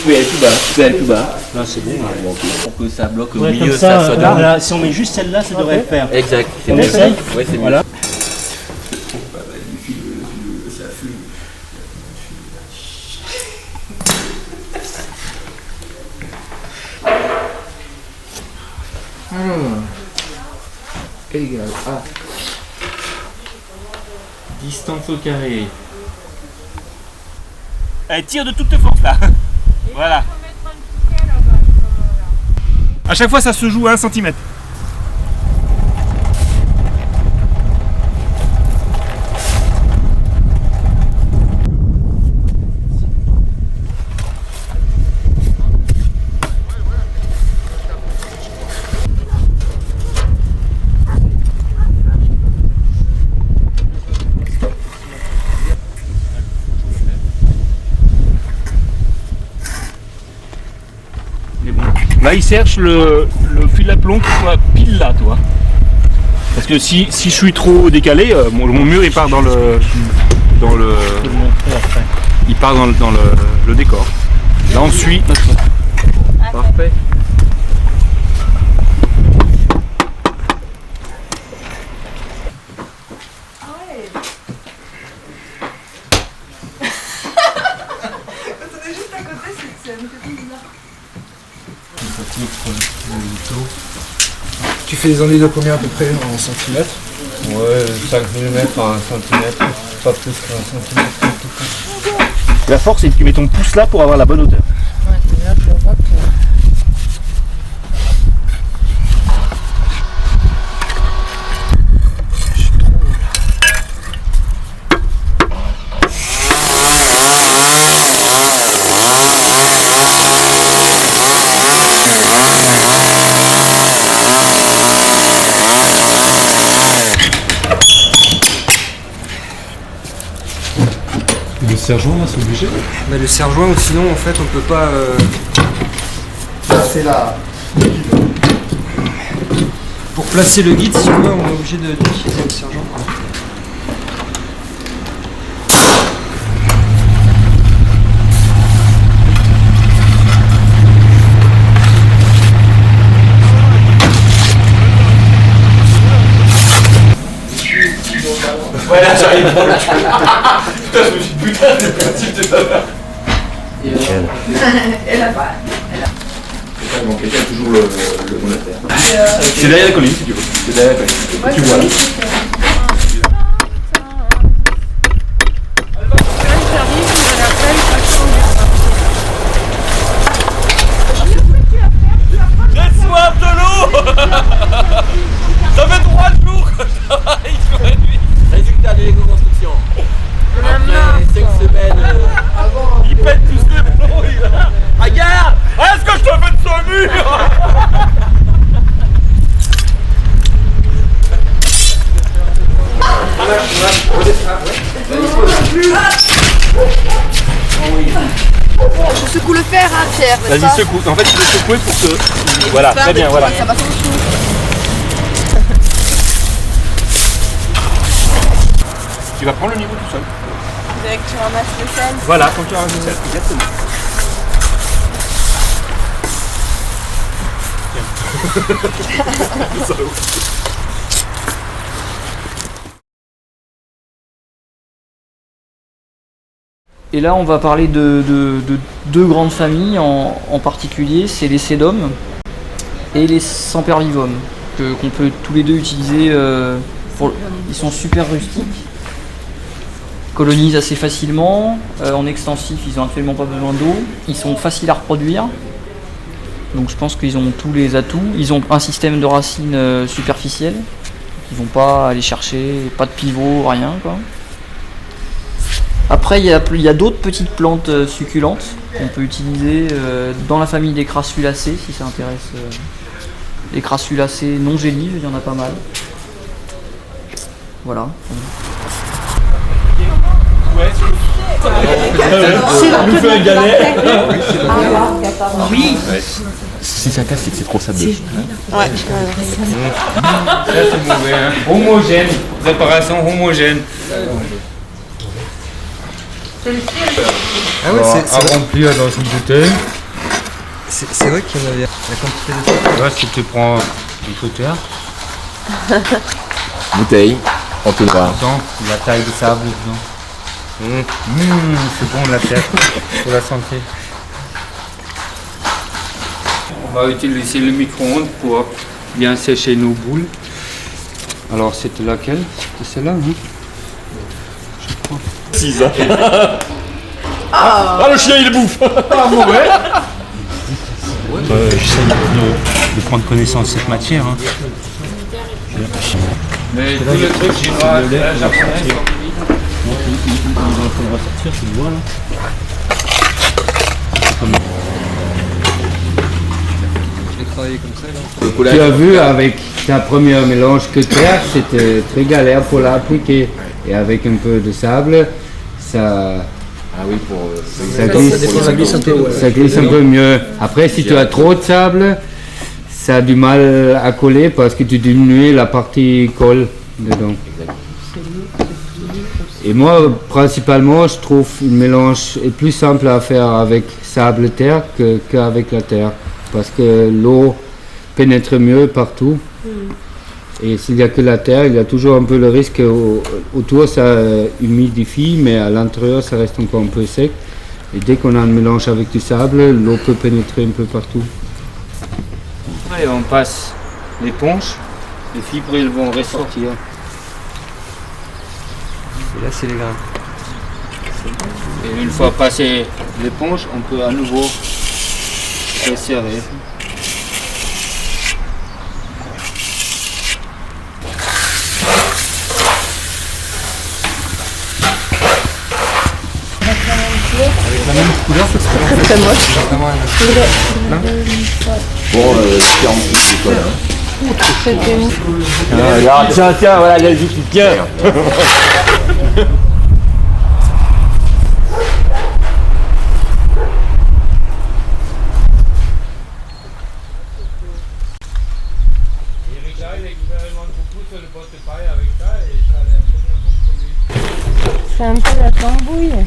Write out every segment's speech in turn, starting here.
peux aller plus bas. Tu peux aller plus bas. Là c'est bon. Bon, ok. Pour que ça bloque au Ouais, milieu, comme ça, soit là, si on met juste celle-là, ça devrait le faire. Exact. C'est On mieux. essaye. Ouais, c'est mieux. Voilà. Égal. Ah. Distance au carré. Allez, tire de toutes tes forces là. Voilà. À chaque fois, ça se joue à 1 cm. Là, il cherche le fil à plomb qui soit pile là, tu vois. Parce que si je suis trop décalé, mon mur il part dans le il part dans le décor. Là, on suit. Parfait. Tu fais des enduits de combien à peu près en centimètres? Ouais, 5 mm à 1 cm, pas plus qu'un centimètre. La force, c'est que tu mets ton pouce là pour avoir la bonne hauteur. Ouais, là, tu vois que... Le serre-joint, là, c'est obligé? Bah, le serre-joint, ou sinon, en fait, on peut pas... C'est là. Pour placer le guide, si on veut, on est obligé d'utiliser le serre-joint. Voilà, j'arrive pour le cul. Putain, je me suis dit, putain, c'est le principe de ta mère. Elle a pas. Bon, quelqu'un a toujours le bon affaire. C'est derrière la colline, si tu veux. C'est derrière la colline. Tu vois là. J'ai soif de l'eau. Ça fait 3 jours que je travaille sur la nuit. Résultat de l'éco-construction. Après 5 semaines. Il pète tous ses plombs, regarde. Est-ce que je te fais de ce mur? Je secoue le fer, hein, Pierre. Vas-y, secoue. En fait, tu peux secouer pour que... Voilà, très bien, voilà. Ça va sans dessous. Tu vas prendre le niveau tout seul. Dès que tu ramasses le sel. Voilà, quand tu ramasses le sel, exactement. Et là, on va parler de deux grandes familles en particulier, c'est les sédums et les sempervivum, qu'on peut tous les deux utiliser. Ils sont super rustiques, colonisent assez facilement, en extensif, ils n'ont absolument pas besoin d'eau, ils sont faciles à reproduire, donc je pense qu'ils ont tous les atouts. Ils ont un système de racines superficielles, ils vont pas aller chercher, pas de pivot, rien quoi. Après, il y a d'autres petites plantes succulentes qu'on peut utiliser dans la famille des crassulacées, si ça intéresse. Les crassulacées non gélives, il y en a pas mal. Voilà. Ouais, nous fait un galet. Oui. Si ça casse, c'est que c'est trop sableux. Ouais. Ça, c'est mauvais, hein. Homogène. Préparation homogène. Ah ouais, à remplir dans une bouteille. c'est vrai qu'il y en avait la quantité de Là, si tu prends un peu de terre, Bouteille, entonnoir. dedans, la taille de sable dedans. C'est bon la terre, pour la santé. On va utiliser le micro-ondes pour bien sécher nos boules. Alors c'était laquelle? C'était celle-là, hein? 6 ans. Ah, le chien il bouffe. J'essaie de prendre connaissance de cette matière. Hein. Mais tout le truc chinois, japonais, Tu as vu avec ta première mélange que terre, c'était très galère pour l'appliquer. Et avec un peu de sable, ça glisse un peu mieux. Après, si tu as trop de sable, ça a du mal à coller parce que tu diminues la partie colle dedans. Et moi, principalement, je trouve une mélange est plus simple à faire avec sable-terre qu'avec la terre. Parce que l'eau pénètre mieux partout. Et s'il n'y a que la terre, il y a toujours un peu le risque autour, ça humidifie, mais à l'intérieur, ça reste encore un peu sec. Et dès qu'on a un mélange avec du sable, l'eau peut pénétrer un peu partout. Après, on passe l'éponge, les fibres elles vont ressortir. Et là, c'est les grains. Et une fois passé l'éponge, on peut à nouveau resserrer. Très moche. Bon, 40 c'est quoi là? Tiens, voilà, là, tu tiens. C'est un peu la tambouille.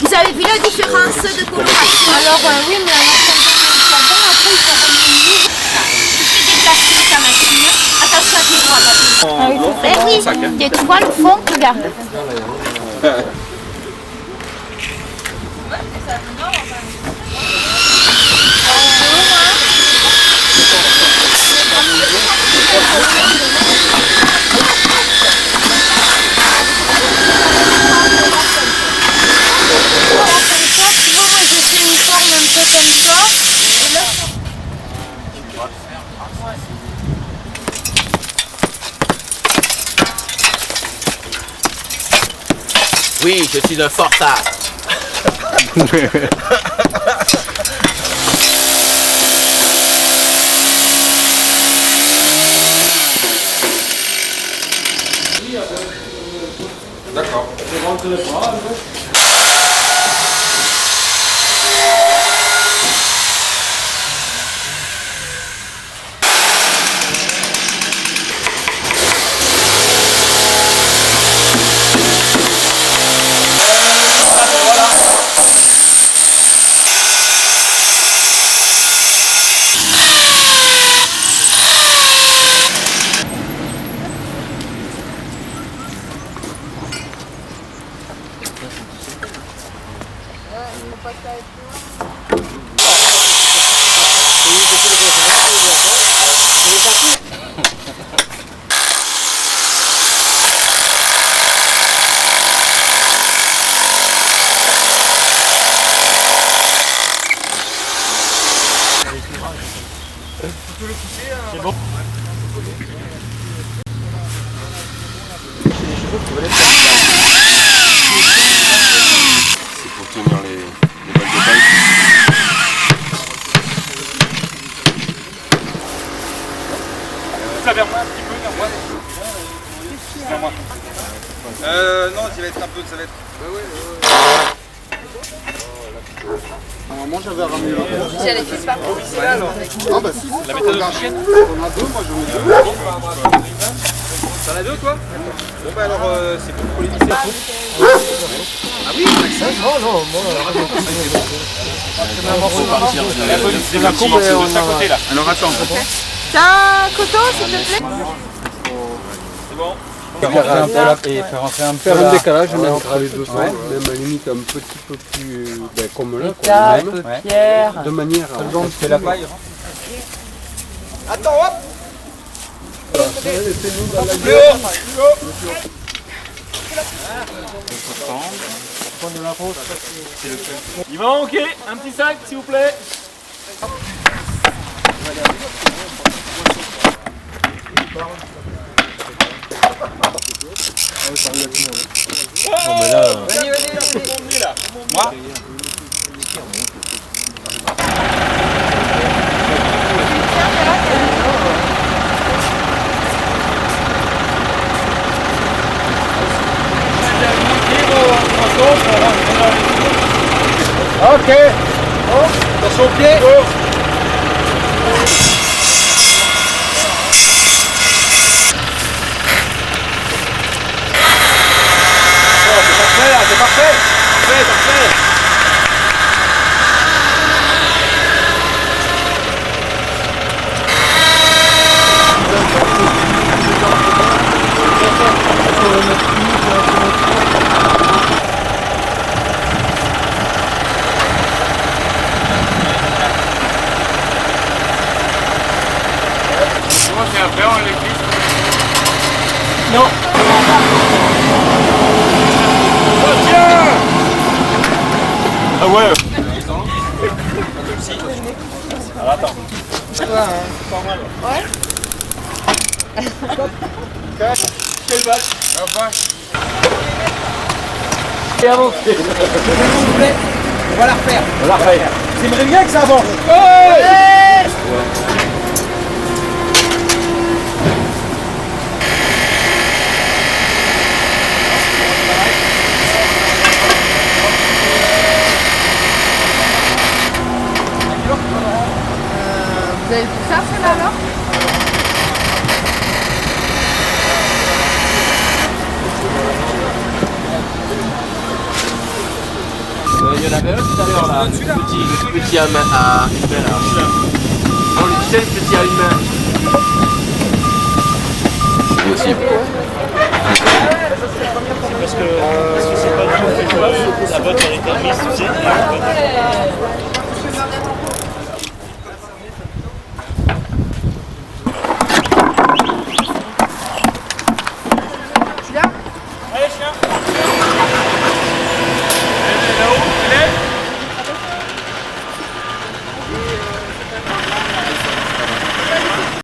Vous avez vu la différence de coloration? Alors oui, mais alors quand on met le savon, après il faut revenir. Tu fais déplacer ta machine. Attention à tes doigts. Ah oui, c'est ça. Ben oui, tu vois le fond, regarde. Moi, j'ai fait une forme un peu comme ça. Et là, Oui, je suis un forçat. D'accord. Je rentre le bras. C'est bon. C'est pour tenir les balles de paille. Ça vers moi un petit peu, vers moi. Vers moi. Non, ça va être un peu, ça va être... Normalement j'avais ramené la J'ai les fils pas. Ah bah si, La méthode de chienne. on a deux, moi j'en ai deux. T'en as deux toi? Bon bah alors c'est pour les lycées. Ah oui, Non, non, moi. C'est la courbe de sa côté là. alors attends. T'as un couteau s'il te plaît? C'est bon. Faire un décalage, je mets entre les deux. Même à la limite un petit peu plus comme là, Pierre. de manière à C'est la paille. Attends, hop. Il va manquer un petit sac s'il vous plaît. Ok. Attention au pied. C'est parfait. Comment c'est après on l'église? Non. Ah ouais. Alors attends. C'est pas mal. Ouais. Quel bac? Et avancez. On va la refaire. J'aimerais bien que ça avance. Vous avez pu faire cela alors? Il y en avait un tout à l'heure là, petit à une main là. On lui disait le petit à une main. Aussi. Parce que c'est pas du tout fait quoi, la botte elle est remise, tu sais.